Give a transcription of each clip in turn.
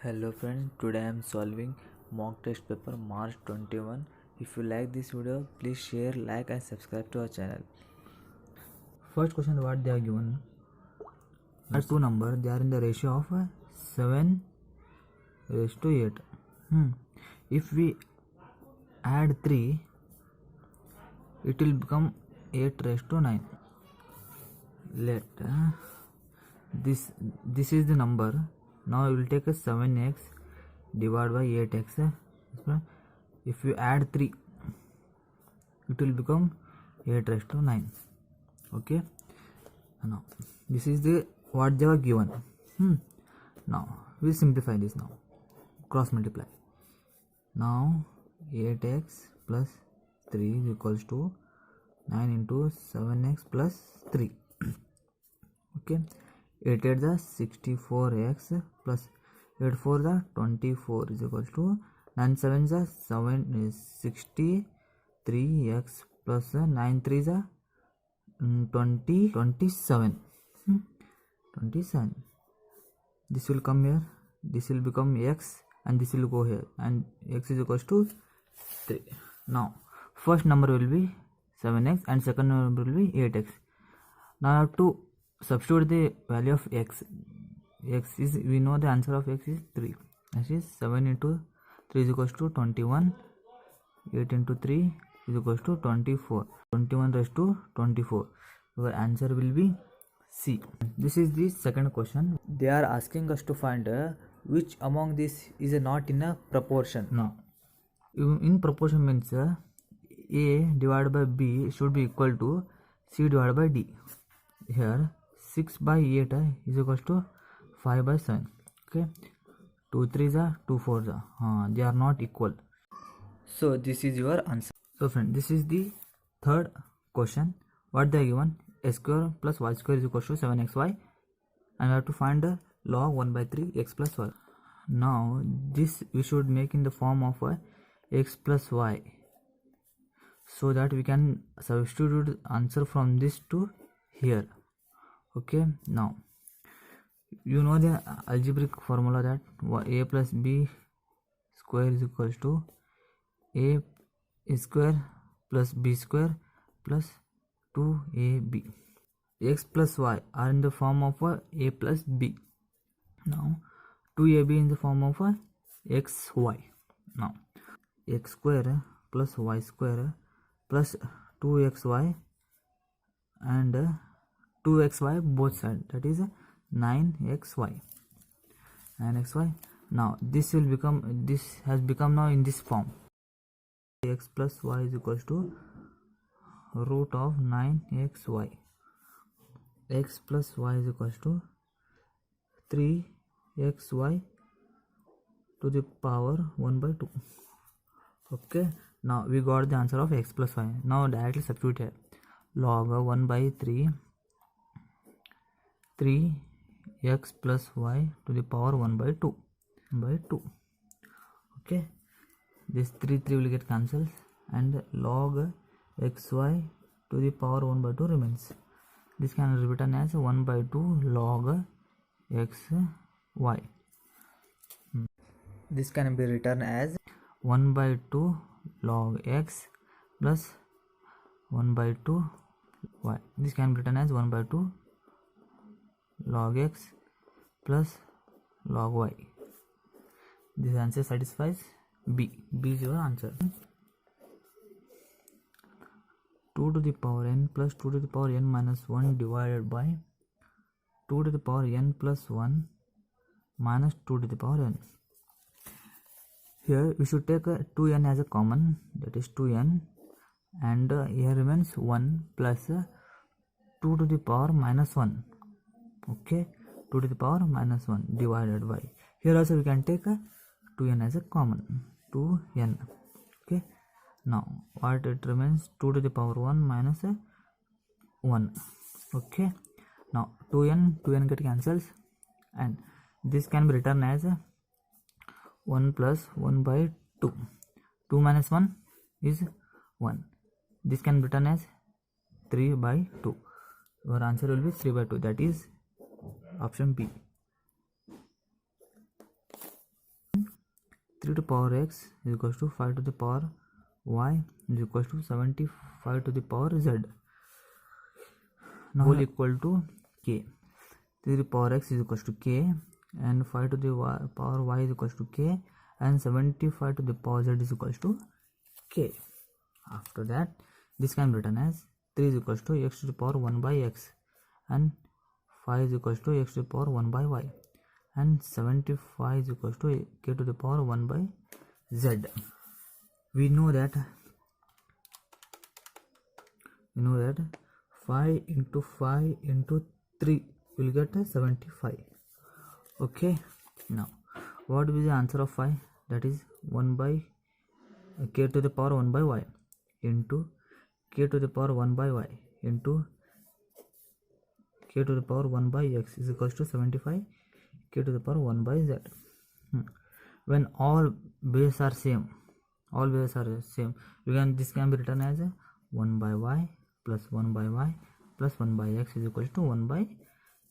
Hello friends, today I am solving mock test paper March 21. If you like this video, please share, like and subscribe to our channel. First question, what they are given are two numbers, they are in the ratio of 7:8. If we add 3, it will become 8:9. Let this is the number. Now we will take a 7x divided by 8x. If you add 3, it will become 8:9. Okay, now this is the what they were given. Now we simplify this. Now cross multiply. Now 8x plus 3 is equals to 9 into 7x plus 3. Okay, 8 8 the 64x plus 8 4 the 24 is equals to 9 7 the 7 is 63x plus 9 3 the 27. 27. This will come here, this will become x and this will go here, and x is equals to 3. Now first number will be 7x and second number will be 8x. Now I have to substitute the value of x. X is, we know the answer of x is 3. That is 7 into 3 is equals to 21. 8 into 3 is equals to 24. 21 raised to 24. Our answer will be C. This is the second question. They are asking us to find which among these is not in a proportion. Now, in proportion means A divided by B should be equal to C divided by D. Here 6 by 8 is equals to 5 by 7. Okay, 2 3s are 2 4s are. They are not equal. So this is your answer. So friend, this is the third question. What they are given, x square plus y square is equals to 7xy, and we have to find the log 1 by 3 x plus y. Now this we should make in the form of x plus y, so that we can substitute answer from this to here. Okay, now you know the algebraic formula that a plus b square is equals to a square plus b square plus 2ab. X plus y are in the form of a plus b. Now 2ab in the form of xy. Now x square plus y square plus 2xy and 2xy both sides, that is 9xy and xy. Now this will become, this has become now in this form. X plus y is equals to root of 9xy. X plus y is equals to 3xy to the power 1 by 2. Okay, now we got the answer of x plus y. Now directly substitute here. Log 1 by 3x plus y to the power 1 by 2 by 2. Okay, this 3 will get cancelled and log xy to the power 1 by 2 remains. This can be written as 1 by 2 log xy. This can be written as 1 by 2 log x plus 1 by 2 y. This can be written as 1 by 2 log x plus log y. This answer satisfies B. B is your answer. 2 to the power n plus 2 to the power n minus 1 divided by 2 to the power n plus 1 minus 2 to the power n. Here we should take 2n as a common, that is 2n, and here remains 1 plus 2 to the power minus 1. Okay, 2 to the power minus 1 divided by, here also we can take 2n as a common, 2n. Okay, now what it remains, 2 to the power 1 minus 1. Okay, now 2n get cancels, and this can be written as 1 plus 1 by 2. 2 minus 1 is 1. This can be written as 3 by 2. Your answer will be 3 by 2, that is option B. 3 to the power x is equals to 5 to the power y is equals to 75 to the power z. Now whole equal to k. 3 to the power x is equals to k, and 5 to the power y is equals to k, and 75 to the power z is equals to k. After that, this can be written as 3 is equals to x to the power 1 by x, and 5 is equals to x to the power 1 by y, and 75 is equals to k to the power 1 by z. We know that 5 into 5 into 3 will get 75. Okay, now what will be the answer of 5? That is 1 by k to the power 1 by y into k to the power 1 by y into k to the power 1 by x is equals to 75 k to the power 1 by z. When all bases are same, this can be written as 1 by y plus 1 by y plus 1 by x is equals to 1 by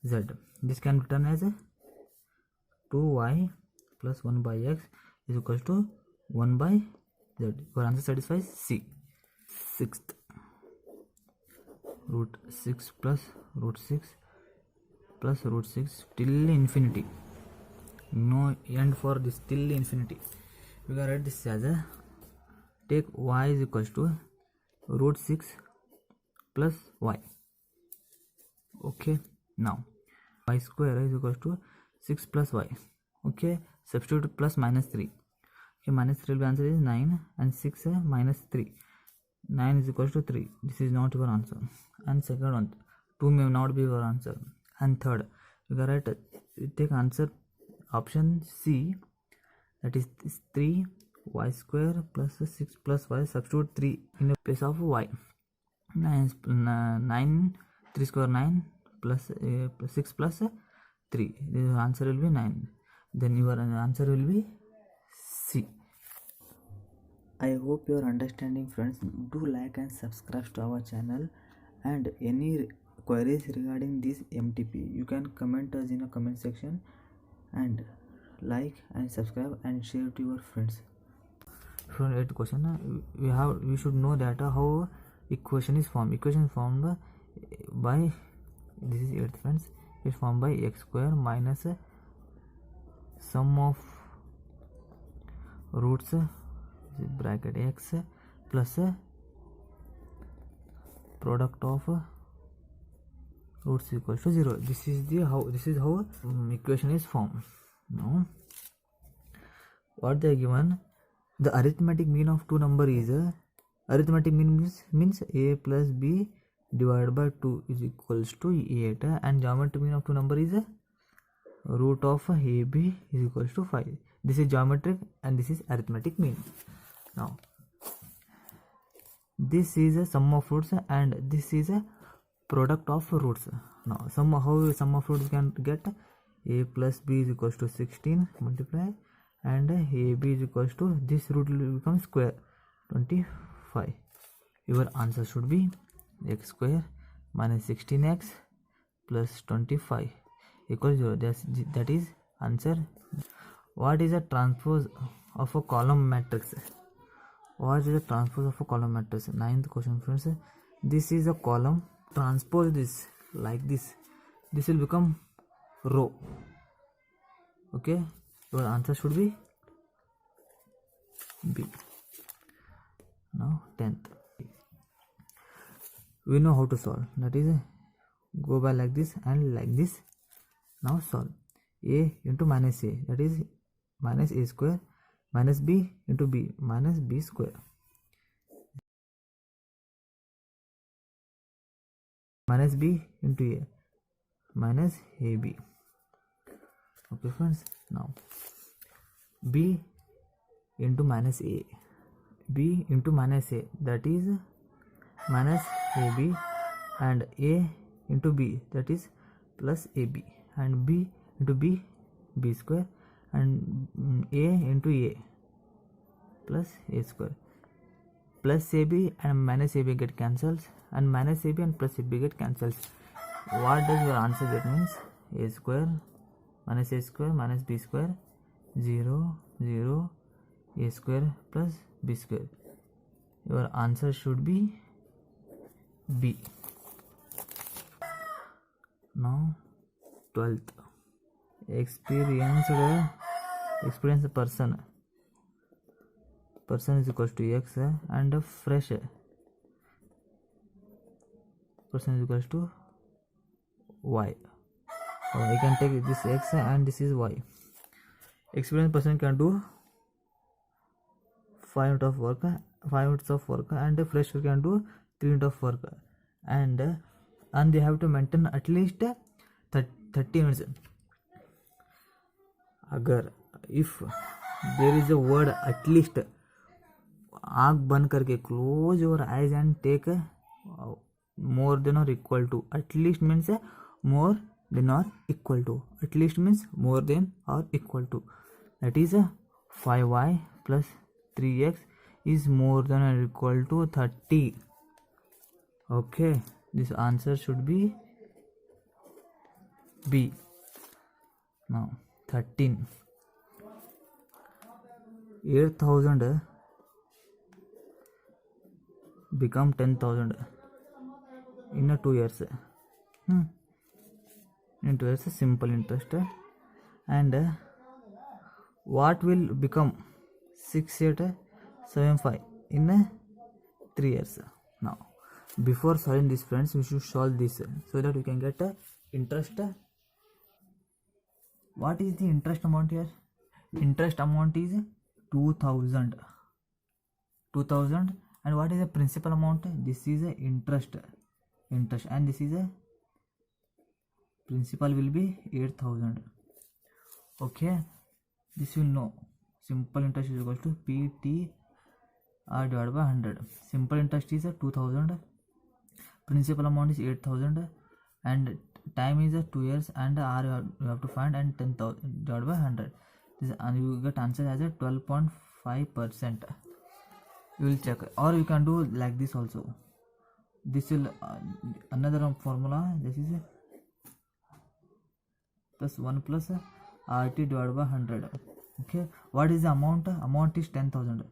z. This can be written as 2y plus 1 by x is equals to 1 by z. Your answer satisfies C. Sixth, root 6 plus root 6 plus root 6 till infinity. No end for this, till infinity. We can write this as a, take y is equals to root 6 plus y. Okay, now y square is equals to 6 plus y. Okay, substitute plus minus 3. Okay, minus 3 will be answer is 9, and 6 minus 3. 9 is equals to 3. This is not your answer. And second one, 2 may not be your answer. And third, you can write, take answer option C, that is 3 y square plus 6 plus y. Substitute 3 in the place of y. 9 3 square 9 plus 6 plus 3. The answer will be 9. Then your answer will be C. I hope you are understanding, friends. Do like and subscribe to our channel, and any queries regarding this MTP you can comment us in a comment section, and like and subscribe and share to your friends. From 8th question, we should know that how equation is formed. Equation is formed by, this is 8th friends, it is formed by x square minus sum of roots bracket x plus product of roots equals to 0. This is how equation is formed. Now what they are given, the arithmetic mean of two number is arithmetic mean means a plus b divided by 2 is equals to 8, and geometric mean of two number is root of ab is equals to 5. This is geometric and this is arithmetic mean. Now this is a sum of roots and this is a product of roots. Now how sum of roots can get, a plus b is equals to 16 multiply, and ab is equals to, this root will become square 25. Your answer should be x square minus 16x plus 25 equals 0. That is answer. What is a transpose of a column matrix? What is the transpose of a column matrix? 9th question, friends. This is a column. Transpose this like this. This will become row. Okay. Your answer should be B. Now 10th. We know how to solve. That is, go by like this and like this. Now solve. A into minus a, that is minus a square, minus b into b, minus b square, minus b into a, minus ab. Okay friends, now b into minus a, b into minus a, that is minus ab, and a into b, that is plus ab, and b into b, b square, and a into a plus a square, plus ab and minus ab get cancels, and minus ab and plus ab get cancels. What does your answer get means? A square minus b square 0 0 a square plus b square. Your answer should be B. Now 12th, experienced person is equals to x and a fresh person is equals to y. You can take this x and this is y. Experienced person can do 5 minutes of work and a fresh can do 3 minutes of work, and they have to maintain at least 30 minutes. अगर if there is a word at least, आँख बंद करके close your eyes and take more than or equal to. At least means more than or equal to. At least means more than or equal to. That is 5y plus 3x is more than or equal to 30. Okay, this answer should be B. Now 13. 8,000 become 10,000 in 2 years. In 2 years, simple interest. And what will become 6875 in 3 years? Now, before solving this, friends, we should solve this so that we can get interest. What is the interest amount here? Interest amount is 2000. And what is the principal amount? This is a interest, and this is a principal will be 8,000. Okay, this you know. Simple interest is equal to PTR divided by 100. Simple interest is 2000, principal amount is 8,000, and time is 2 years, and R you have to find, and 10,000 divided by 100. This, and you get answer as a 12.5%. You will check, or you can do like this also. This will another formula. This is plus 1 plus RT divided by 100. Okay, what is the amount? Amount is 10,000.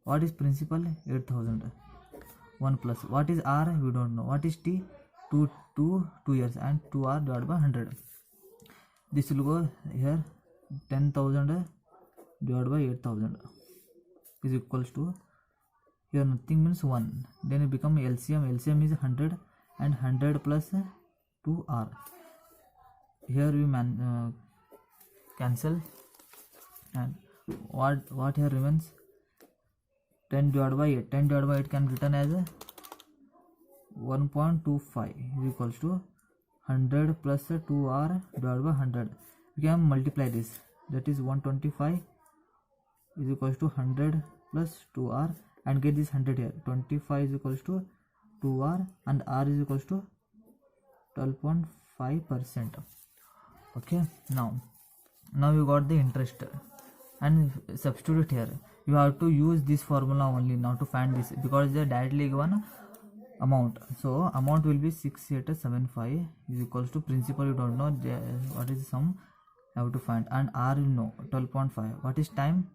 What is principal? 8,000. 1 plus. What is R? We don't know. What is T? 2 years, and 2R divided by 100. This will go here. 10,000 divided by 8,000 is equals to, here nothing means 1. Then it become LCM. LCM is 100, and 100 plus 2R. Here we cancel, and what here remains? 10 divided by 8. 10 divided by 8 can written as 1.25 is equals to 100 plus 2R divided by 100. We can multiply this. That is 125 is equals to 100 plus 2R, and get this 100 here. 25 is equals to 2R, and R is equals to 12.5%. Okay, now you got the interest, and substitute here. You have to use this formula only now to find this, because they are directly given amount. So amount will be 6875 is equals to principal. You don't know what is the sum, you have to find, and R you know 12.5. What is time?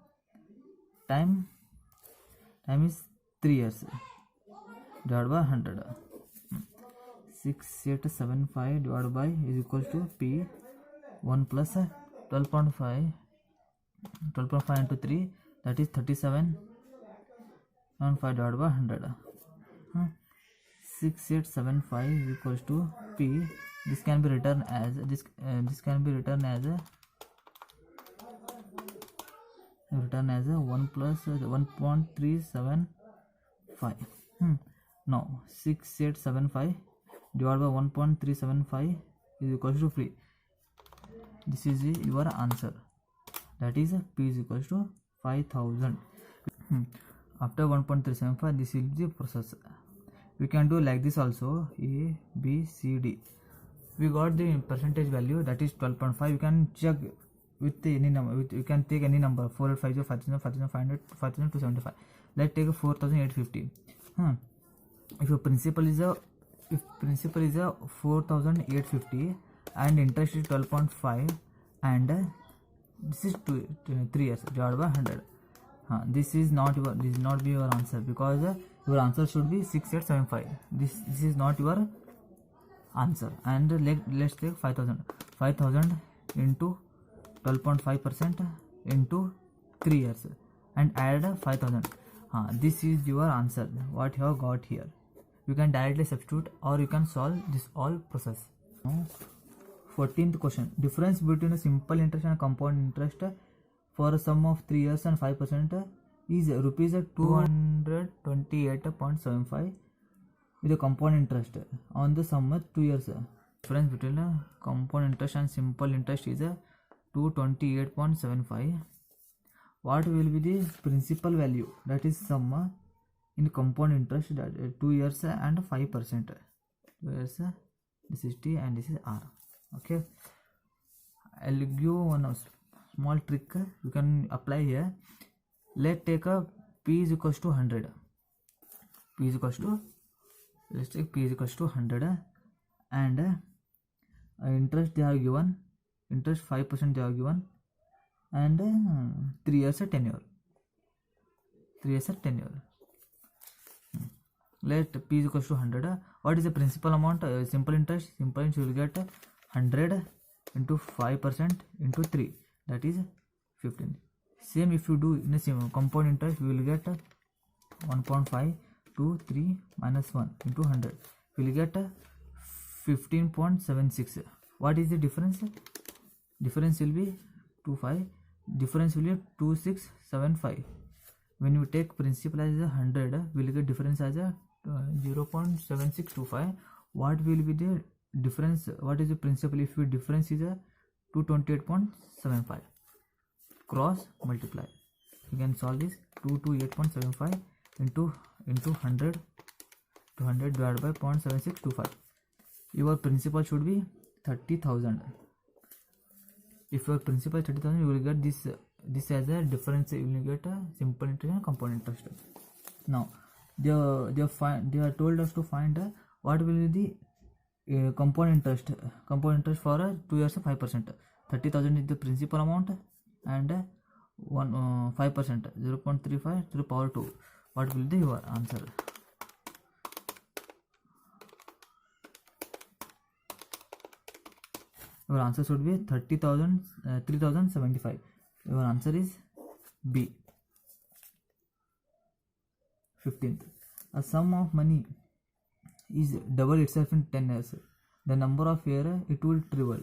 Time is 3 years divided by 100. 6875 divided by is equals to P 1 plus 12.5 into 3, that is 37.5 divided by 100. 6875 is equals to P. This can be written as this can be written as a 1 plus 1.375. Now 6875 divided by 1.375 is equals to P. This is your answer. That is P is equals to 5,000. After 1.375, this will be the process. We can do like this also. A, B, C, D. We got the percentage value, that is 12.5. You can check with any number. You can take any number. 4850, 5,500, 5,275. Let's take 4,850. If your principal is a 4,850 and interest is 12.5, and this is 3 years divided by 100. This is not be your answer, because your answer should be 6875. This is not your answer. And let's take 5000 into 12.5% into 3 years and add 5000. This is your answer, what you have got here. You can directly substitute or you can solve this all process. Now 14th question, difference between a simple interest and compound interest for a sum of 3 years and 5% is rupees 228.75 with a compound interest on the sum of 2 years. Difference between a compound interest and simple interest is 228.75. What will be the principal value, that is sum in compound interest, that 2 years and 5%. 2 years, this is T and this is R. Okay, I'll give you one small trick you can apply here. Let's take a P is equals to 100. Let's take P is equals to 100 and interest they have given, interest 5% they have given, and 3 years tenure. Let P is equals to 100. What is the principal amount? Simple interest you will get 100 into 5% into 3, that is 15. Same if you do in a same compound interest, we will get 1.5 to 3 minus 1 into 100. We will get 15.76. What is the difference? Difference will be 25. Difference will be 2675. When you take principal as 100, we will get difference as 0.7625. What will be the difference? What is the principal if your difference is 228.75? Cross multiply. You can solve this. 228.75 into 100 divided by 0.7625. Your principal should be 30,000. If your principal is 30,000, you will get this as a difference. You will get a simple interest and compound interest. Now they are told us to find what will be the compound interest for 2 years 5%. 30,000 is the principal amount and 5%, 0.35 to the power 2. What will be your answer? Your answer should be 3075. Your answer is B. 15th, a sum of money is double itself in 10 years. The number of years it will triple.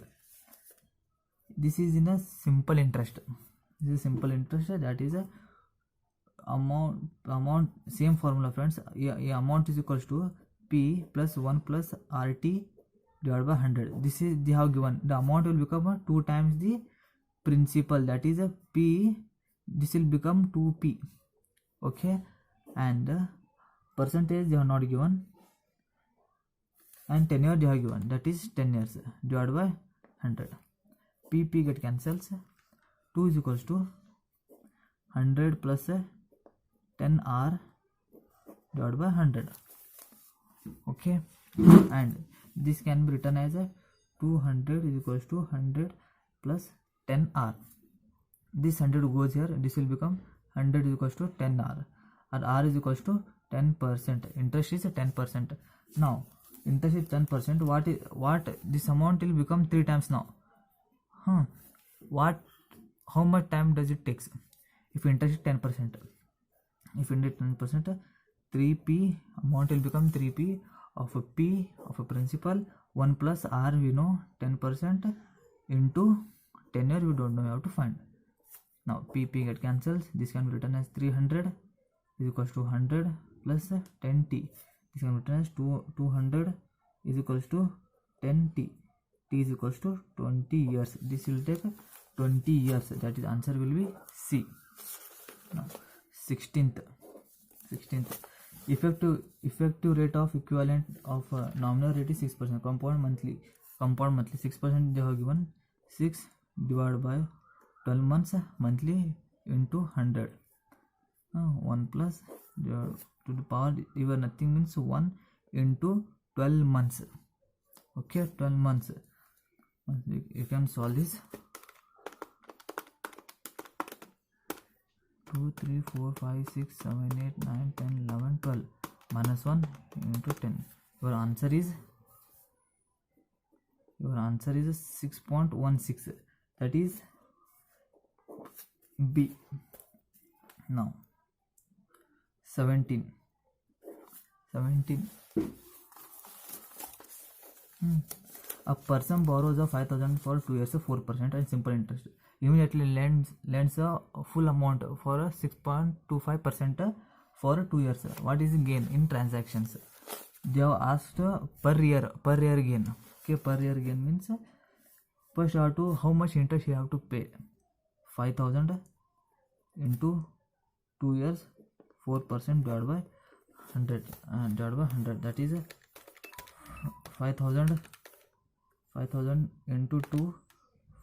This is in a simple interest. This is simple interest, that is a amount, same formula friends. Amount is equals to P plus 1 plus RT divided by 100. This is they have given. The amount will become 2 times the principal, that is a P. This will become 2P. Okay, and percentage they are not given, and tenure they have given, that is 10 years divided by 100. P get cancels. 2 is equals to 100 plus 10R divided by 100. Okay, and this can be written as 200 is equals to 100 plus 10R. This 100 goes here. This will become 100 is equals to 10R, and R is equals to 10%. Interest is 10%. Now interest is 10%. What this amount will become 3 times now. How much time does it take? If interest is 10%, if interest is 10%, 3P amount will become 3P of a P of a principal. 1 plus R we know 10% into 10 year we don't know, you have to find. Now P get cancels. This can be written as 300 is equals to 100 plus 10T. This can be written as 200 is equals to 10T. T is equals to 20 years. This will take 20 years. That is answer will be C. Now 16th. Effective rate of equivalent of nominal rate is 6%. Compound monthly 6% they have given. 6 divided by 12 months monthly into 100. 1 plus to the power even nothing means 1 into 12 months. Okay, 12 months. You can solve this. 2, 3, 4, 5, 6, 7, 8, 9, 10, 11, 12. Minus 1 into 10. Your answer is 6.16. That is B. Now 17. A person borrows a 5,000 for 2 years, 4% and simple interest. Immediately lends a full amount for a 6.25% for 2 years. What is the gain in transactions? They have asked per year gain. Okay, per year gain means first you have to how much interest you have to pay. 5,000 into 2 years, 4% divided by 100, that is 5,000 into 2,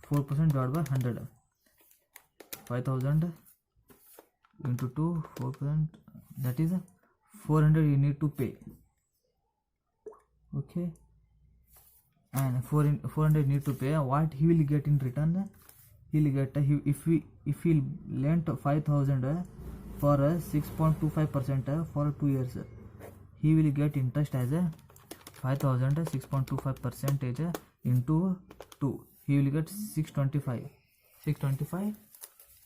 4% divided by 100. 5,000 into 2, 4%, that is 400 you need to pay. Okay, and 400 need to pay. What he will get in return? He will get if he lent 5,000 for 6.25% for 2 years, he will get interest as a 5,000 6.25% into 2. He will get 625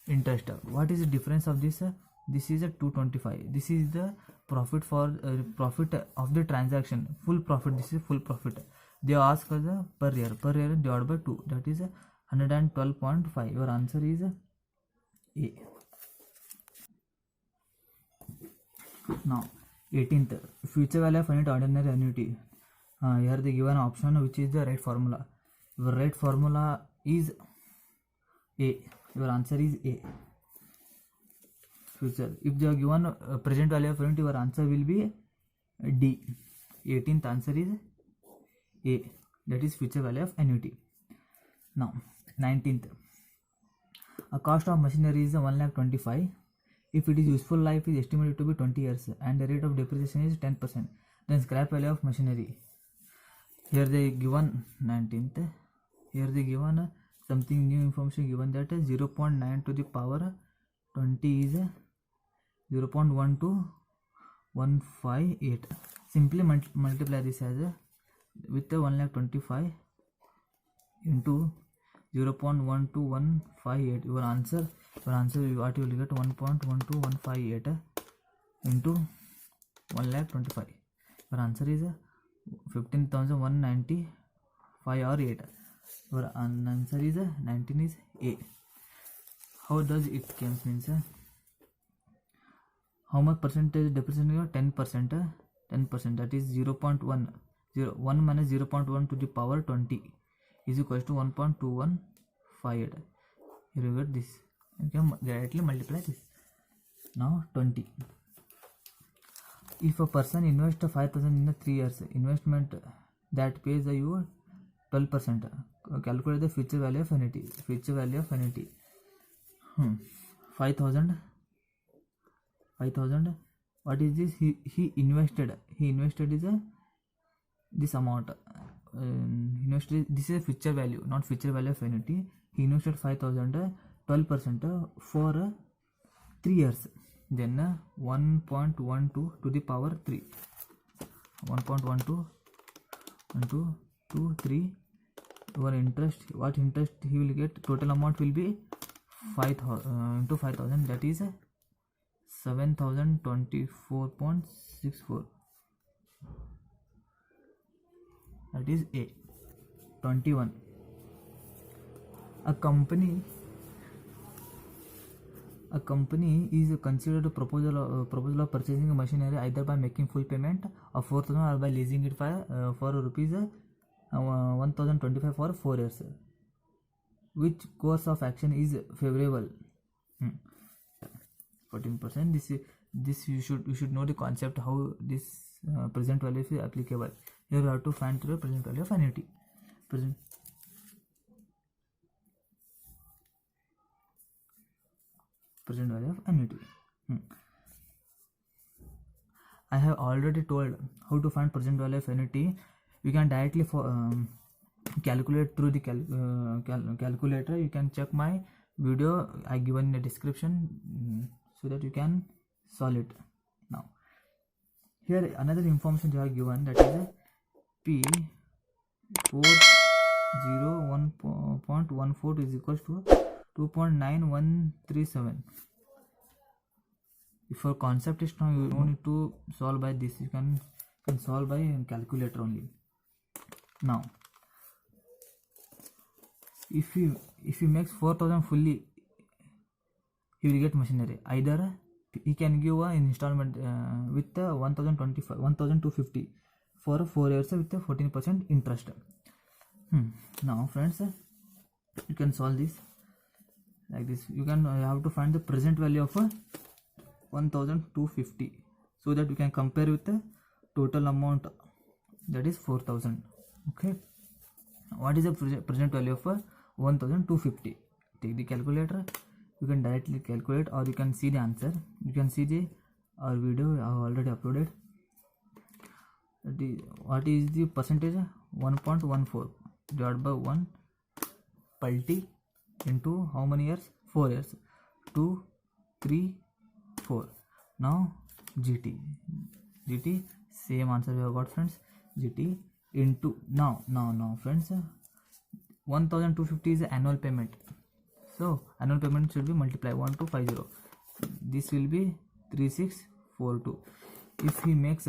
interest. What is the difference of this? This is a 225. This is the profit for profit of the transaction, full profit. This is full profit. They ask us per year divided by 2, that is 112.5. Your answer is A. Now 18th, future value of unit ordinary annuity. Here they given option which is the right formula. Your right formula is A. Your answer is A. Future. If they are given present value of unit, your answer will be D. 18th answer is A. That is future value of annuity. Now 19th, a cost of machinery is 1,25,000. If its useful life is estimated to be 20 years and the rate of depreciation is 10%, then scrap value of machinery. Here they given 19th. Here they given something new information given that 0.9 to the power 20 is 0.12158. Simply multiply this as with 1,25,000 into 0.12158. Your answer what you will get 1.12158 into 1,25,000. Your answer is 15,195 or 8. Your answer is 19 is A. How does it comes means how much percentage depreciation? 10%. 10%, that is 0.1. 1 minus 0.1 to the power 20 is equals to 1.215. Here you get this. You can directly multiply this. Now 20. If a person invests 5,000 in 3 years, investment that pays you 12%. Calculate the future value of annuity. 5,000. What is this? He invested is this amount. This is a future value, not future value of annuity. He invested 5,000, 12% for 3 years. Then 1.12 to the power 3. 1.12 into 2, 3. Your interest, what interest he will get? Total amount will be 5,000 into 5,000, that is 7,024.64. That is A. 21. A company is considered a proposal of purchasing a machinery either by making full payment of 4,000 or by leasing it for rupees 1,025 for 4 years. Which course of action is favorable? 14%. This you should know the concept how this present value is applicable. Here you have to find the present value of annuity. Present value of annuity. I have already told how to find present value of annuity. You can directly calculate through the calculator. You can check my video I given in the description. so that you can solve it. Now here another information they are given, that is a P 401.14 is equals to 2.9137. If your concept is strong, you don't need to solve by this, you can solve by calculator only. Now if you makes 4,000 fully, he will get machinery. Either he can give an installment with 1,250 for 4 years with 14% interest. Now friends, you can solve this like this. You have to find the present value of 1,250, so that you can compare with the total amount, that is 4,000. Okay, what is the present value of 1,250? Take the calculator, you can directly calculate, or you can see the answer. You can see our video I have already uploaded. What is the percentage? 1.14 divided by 1 multi into how many years? 4 years. 2, 3, 4. Now GT same answer we have got, friends. GT into now friends, 1,250 is the annual payment, so annual payment should be multiply 1250. This will be 3642. If he makes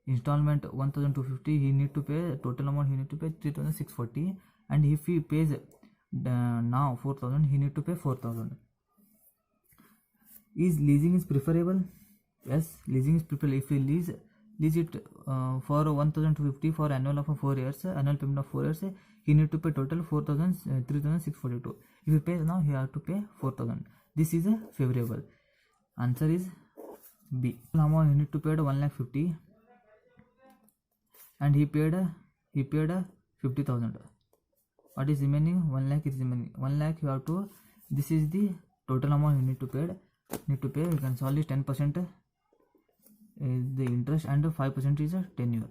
installment 1,250, he need to pay, total amount he need to pay 3,640, and if he pays now 4,000, he need to pay 4,000. Is leasing is preferable? Yes, leasing is preferable. If he lease it for 1,250 for annual of 4 years, annual payment of 4 years, he need to pay total 3,642. If he pays now, he have to pay 4,000. This is a favorable. Answer is B. Amount he need to pay 1,50,000, and he paid 50,000. What is remaining? 1 lakh is remaining. 1 lakh you have to. This is the total amount you need to pay. You can solve this. 10% is the interest, and 5% is a tenure.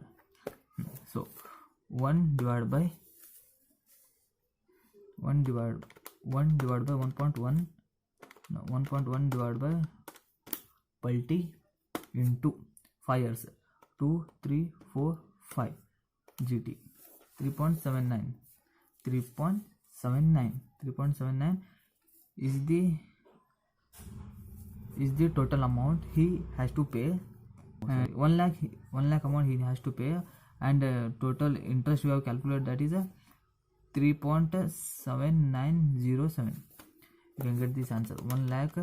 So 1 divided by 1.1 divided by multi into 5 years. 2, 3, 4, 5. GT 3.79 is the total amount he has to pay. 1 lakh amount he has to pay, and total interest we have calculated, that is 3.7907. You can get this answer. 1 lakh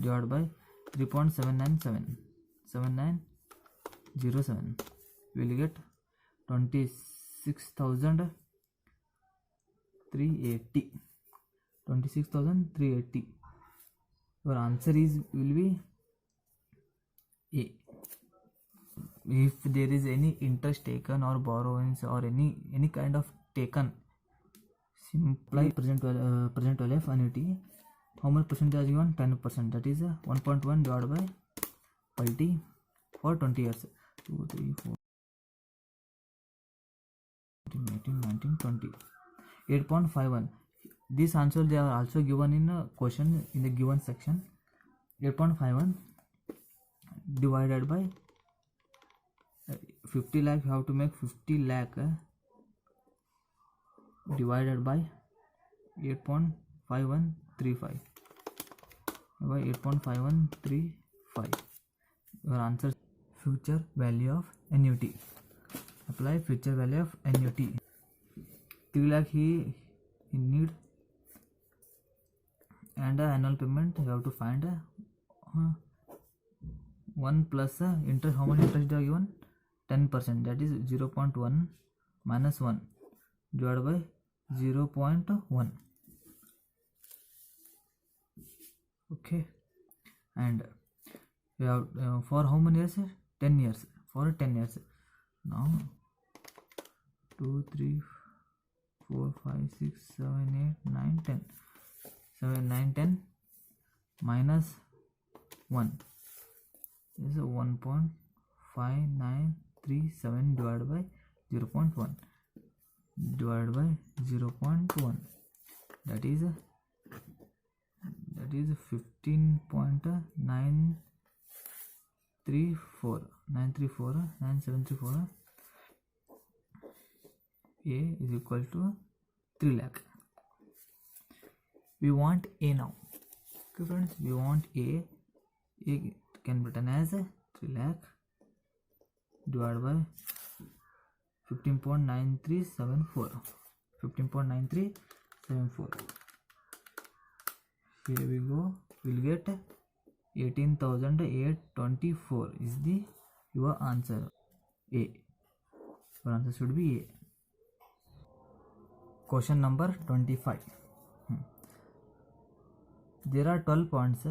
divided by 3.7907, we will get 26,380. Your answer will be A. If there is any interest taken or borrowings or any kind of taken, simply present value of annuity. How much percentage given? 10%. That is 1.1 divided by multi for 20 years. 2, 3, 4, 18, 19, 20. 8.51. This answer they are also given in a question in the given section. 8.51 divided by 50 lakh. You have to make 50 lakh divided by 8.5135 by 8.5135. Your answer, future value of annuity. Apply future value of annuity. 3 lakh he need, and annual payment you have to find 1 plus interest. How much interest they are given? 10%. That is 0.1 minus 1 divided by 0.1. Okay, and we have for how many years? 10 years. For 10 years. Now 2, 3, 4, 5, 6, 7, 8, 9, 10. 7, 9, 10 minus 1 is 1.5937 divided by 0.1 divided by 0.1. That is that is 15.934 A is equal to 3 lakh. We want A now. Okay friends, we want A. A can be written as 3 lakh divided by 15.9374. 15.9374. Here we go. We'll get 18,824 is the your answer. A. Your answer should be A. Question number 25. There are 12 points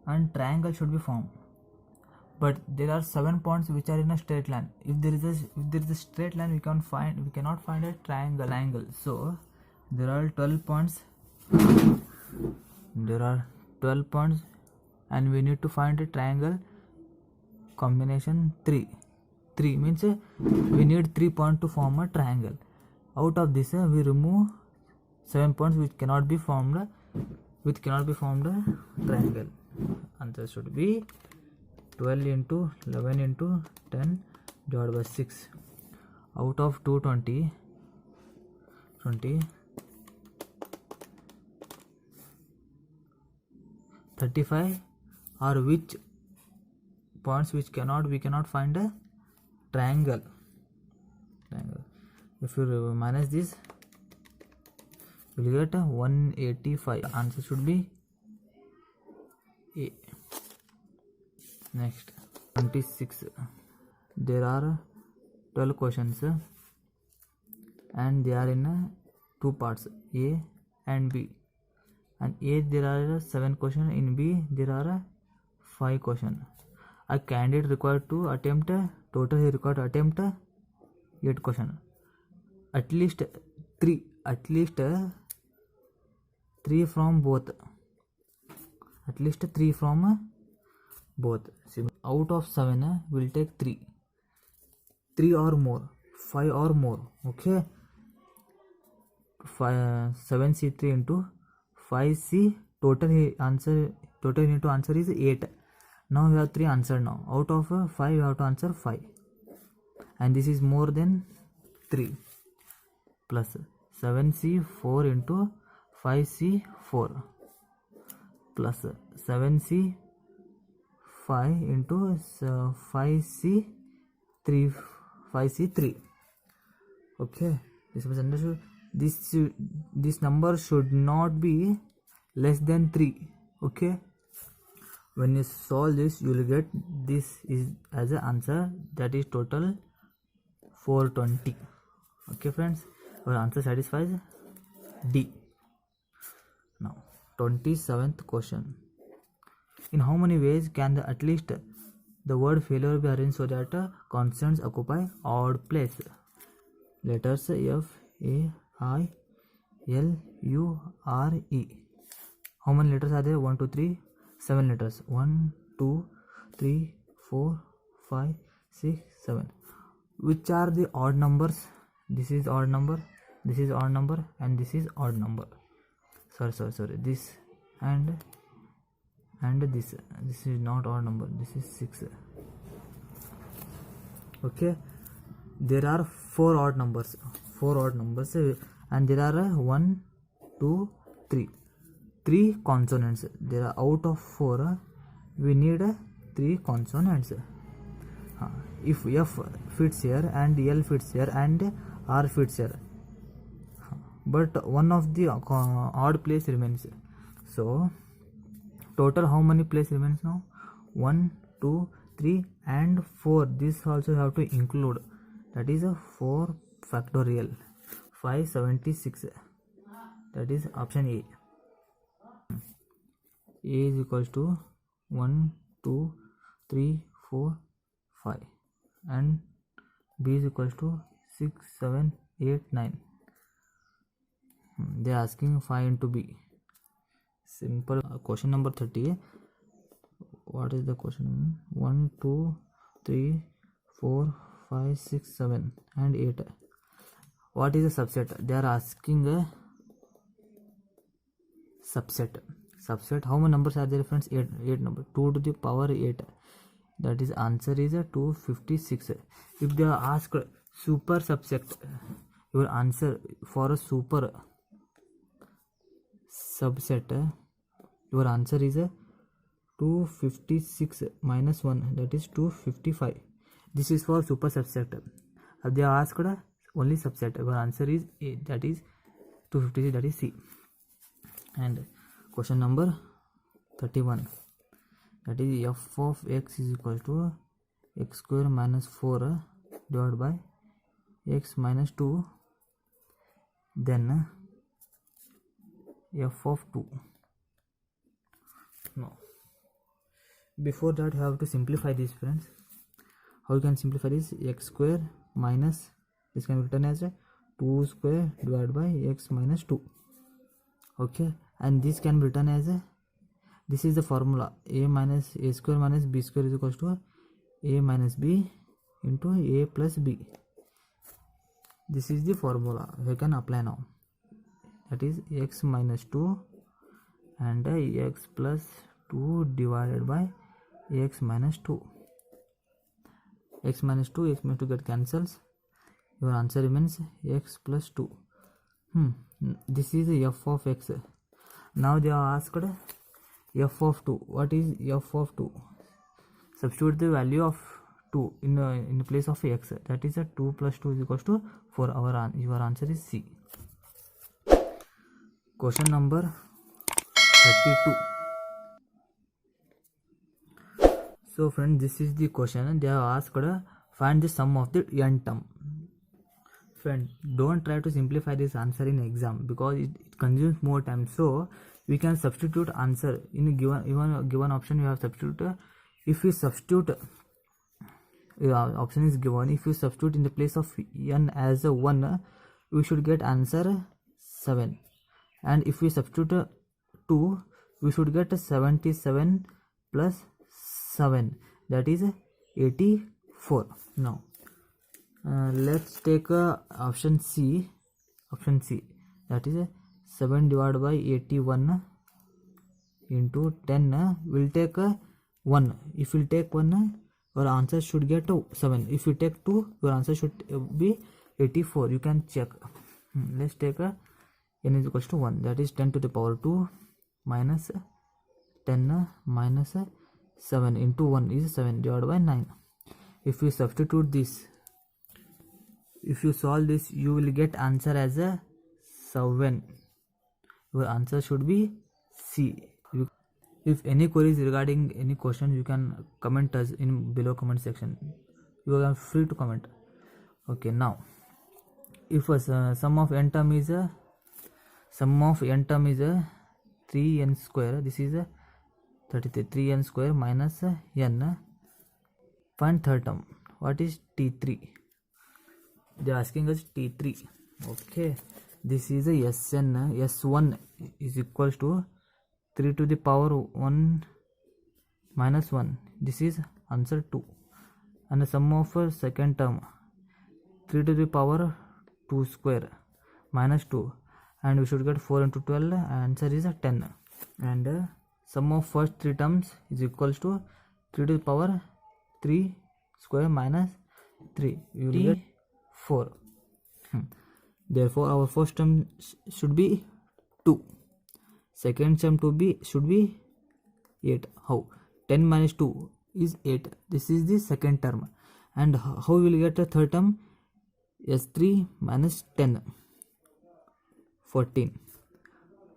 and triangle should be formed, but there are 7 points which are in a straight line. If there is a straight line, we cannot find a triangle. So there are 12 points. There are 12 points and we need to find a triangle combination 3. 3 means we need 3 points to form a triangle. Out of this we remove 7 points which cannot be formed a triangle. Answer should be 12 into 11 into 10 divided by 6. Out of 220, 35 are which points which we cannot find a triangle. If you minus this, you will get 185. Answer should be A. Next, 26. There are 12 questions and they are in 2 parts, A and B. And A there are 7 questions, in B there are 5 questions. A candidate required to attempt total he required to attempt 8 questions. At least 3 from both. At least 3 from both. Out of 7 we'll take 3 or more, 5 or more. Okay, 7C3 into 5C. Total you need to answer is 8. Now we have 3 answered. Now out of 5 you have to answer 5, and this is more than 3. Plus 7C4 into 5C4 plus 7C5 into 5C3. Okay, this was understood. This number should not be less than 3. Okay, when you solve this you will get this is as an answer, that is total 420. Okay friends, our answer satisfies D. Now 27th question. In how many ways can at least the word failure be arranged so that consonants occupy odd place? Letters F, A, I, L, U, R, E. How many letters are there? 1, 2, 3, 7 letters. 1, 2, 3, 4, 5, 6, 7. Which are the odd numbers? This is odd number, this is odd number, and this is odd number. Sorry. This and this is not odd number. This is 6. Okay, there are 4 odd numbers, and there are 1, 2, 3 consonants. There are out of 4 we need 3 consonants. If F fits here and L fits here and R fits here, but one of the odd place remains. So total how many place remains now? 1, 2, 3 and 4. This also have to include, that is a 4 factorial, 576. That is option A. A is equals to 1, 2, 3, 4, 5, and B is equals to 6, 7, 8, 9. They are asking 5 into B. Simple. Question number 30. What is the question? 1, 2, 3, 4, 5, 6, 7 and 8. What is a subset? They are asking a subset. subset. How many numbers are there, friends? 8 number. 2 to the power 8. That is answer is 256. If they are asked super subset, your answer for a super subset, your answer is 256 minus 1, that is 255. This is for super subset. If they are asked only subset, your answer is A, that is 256, that is C. And question number 31, that is f of x is equal to x square minus 4 divided by x minus 2, then f of 2. No, before that you have to simplify this, friends. How you can simplify this? X square minus, this can be written as 2 square divided by x minus 2. Okay, and this can be written as this is the formula, a square minus b square is equals to a minus b into a plus b. This is the formula you can apply now. That is x minus 2 and x plus 2 divided by x minus 2. X minus 2 get cancels. Your answer remains x plus 2. This is f of x. Now they are asked f of 2. What is f of 2? Substitute the value of 2 in place of x. That is 2 plus 2 is equals to 4. Your answer is C. Question number 32. So friends, this is the question. They have asked find the sum of the n term. Friend, don't try to simplify this answer in exam because it consumes more time. So we can substitute answer in a given option. We have substitute. If we substitute, option is given. If you substitute in the place of n as a 1, we should get answer 7. And if we substitute 2, we should get 77 plus 7, that is 84. Now let's take option C, that is 7 divided by 81 into 10 will take 1. If you take 1, your answer should get 7. If you take 2, your answer should be 84. You can check. Let's take n is equals to 1, that is 10 to the power 2 minus 10 minus 7 into 1 is 7 divided by 9. If you substitute this, if you solve this, you will get answer as a 7. Your answer should be C. If any queries regarding any question, you can comment us in below comment section. You are free to comment. Okay, now if sum of n term is 3n square, this is 33, 3n square minus n. Find third term. What is t3? They are asking us t3. Okay, this is a s1 is equals to 3 to the power 1 minus 1. This is answer 2. And the sum of second term, 3 to the power 2 square minus 2, and we should get 4 into 12. Answer is 10. And sum of first 3 terms is equals to 3 to the power 3 square minus 3. You will get 4. Therefore our first term should be 2. Second term should be 8. How? 10 minus 2 is 8. This is the second term. And how we will get a third term? S3 minus 10, 14.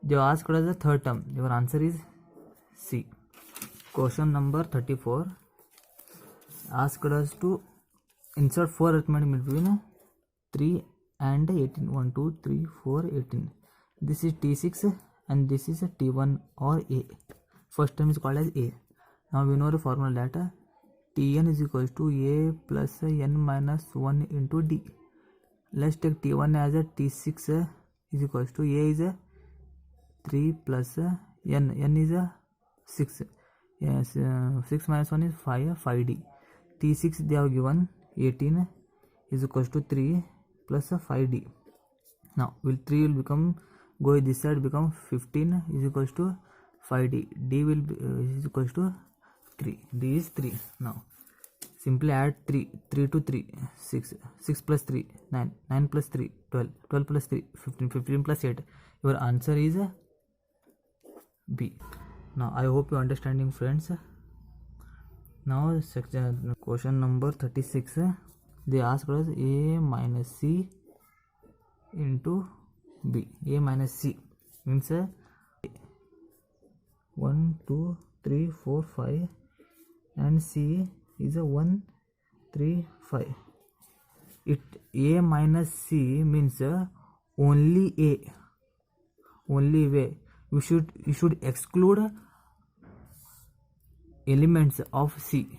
They asked us the third term. Your answer is C. Question number 34. Asked us to insert 4 arithmetic between 3 and 18. 1, 2, 3, 4, 18. This is T6 and this is T1 or A. First term is called as A. Now we know the formula that Tn is equals to A plus n minus 1 into D. Let's take T1 as a T6 is equals to A is 3 plus n is 6. Yes, 6 minus 1 is 5, 5D. T6 they have given 18 is equals to 3 plus 5D. Now 3 will become, go this side, become 15 is equals to 5d. D will be is equals to 3. D is 3. Now simply add 3 to 3, 6 plus 3 9 plus 3 12 plus 3 15 plus 8. Your answer is B. Now I hope you understanding, friends. Now section question number 36, they asked us A minus C into B. A minus C means 1 2 3 4 5 and C is a 1 3 5. It A minus C means only A, only way. You should exclude elements of C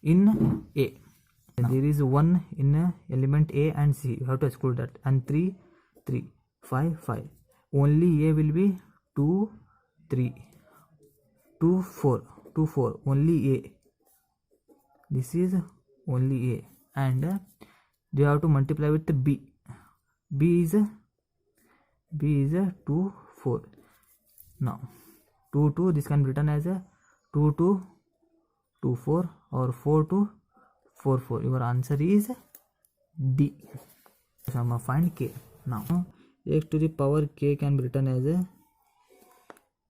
in A. There is 1 in element A and C, you have to exclude that, and 3 5 5. Only A will be 2 3 2 4 only A. This is only A, and you have to multiply with the B. B is 2 4. Now 2 2, this can be written as a 2 2 2 4 or 4 2 4 4. Your answer is D. So find K. Now x to the power K can be written as a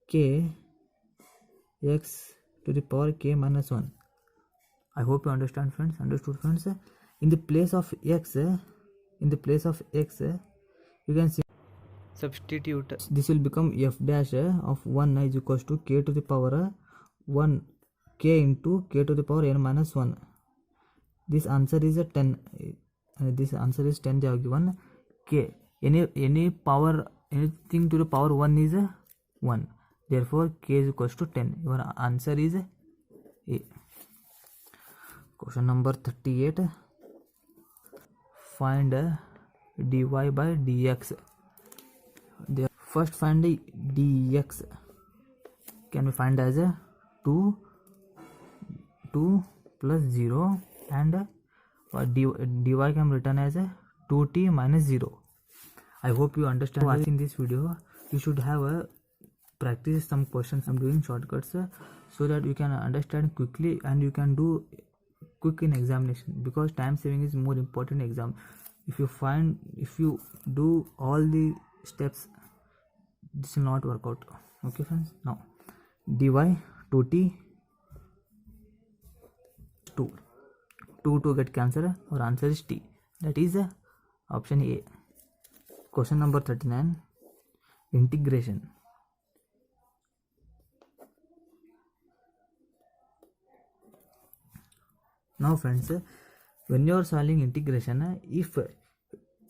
K x to the power K minus 1. I hope you understand, friends. Understood, friends? In the place of x, you can see Substitute. this will become f dash of 1 is equals to k to the power 1 k into k to the power n minus 1. This answer is a 10. This answer is 10. They have given k. Any power, anything to the power 1 is 1. Therefore k is equals to 10. Your answer is A. Question number 38. Find dy by dx. First find the dx. Can we find as a 2 plus 0, and dy can be written as a 2t minus 0. I hope you understand. Watching this video, you should have a practice some questions. I'm doing shortcuts so that you can understand quickly and you can do quick in examination, because time saving is more important in exam. If you do all the steps, this will not work out. Okay, friends. Now dy 2t 2 get cancelled. Our answer is T. That is option A. Question number 39. Integration. Now, friends, when you are solving integration, if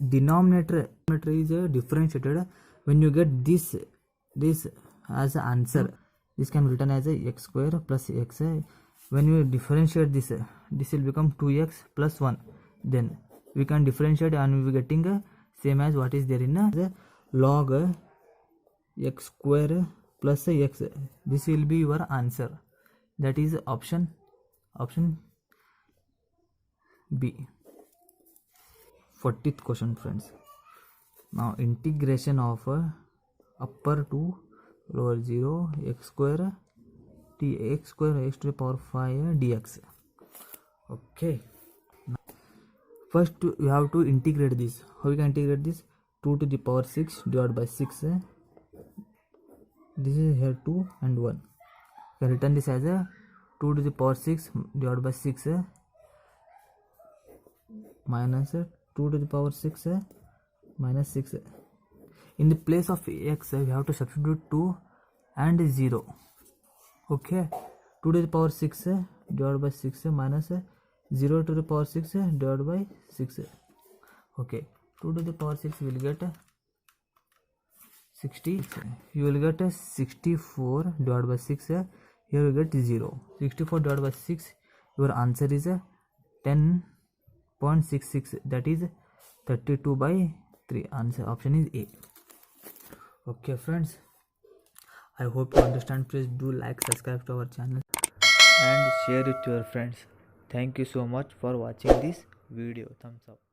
denominator is differentiated, when you get this as an answer, this can be written as a x square plus x. When you differentiate this will become 2x plus 1. Then we can differentiate and we will be getting same as what is there in the log x square plus x. This will be your answer. That is option B. 40th question, friends. Now integration of upper to lower 0 x square t x square x to the power 5 dx. Okay. Now, first you have to integrate this. How you can integrate this? 2 to the power 6 divided by 6. This is here 2 and 1. You can written this as a 2 to the power 6 divided by 6 minus 2 to the power 6 minus 6. In the place of x, we have to substitute 2 and 0. Okay, 2 to the power 6 divided by 6 minus 0 to the power 6 divided by 6. Okay, 2 to the power 6 will get 60. You will get 64 divided by 6. Here you get 0. 64 divided by 6. Your answer is 10.66. That is 32 by 3. Answer option is A. Okay, friends, I hope you understand. Please do like, subscribe to our channel and share it to your friends. Thank you so much for watching this video. Thumbs up.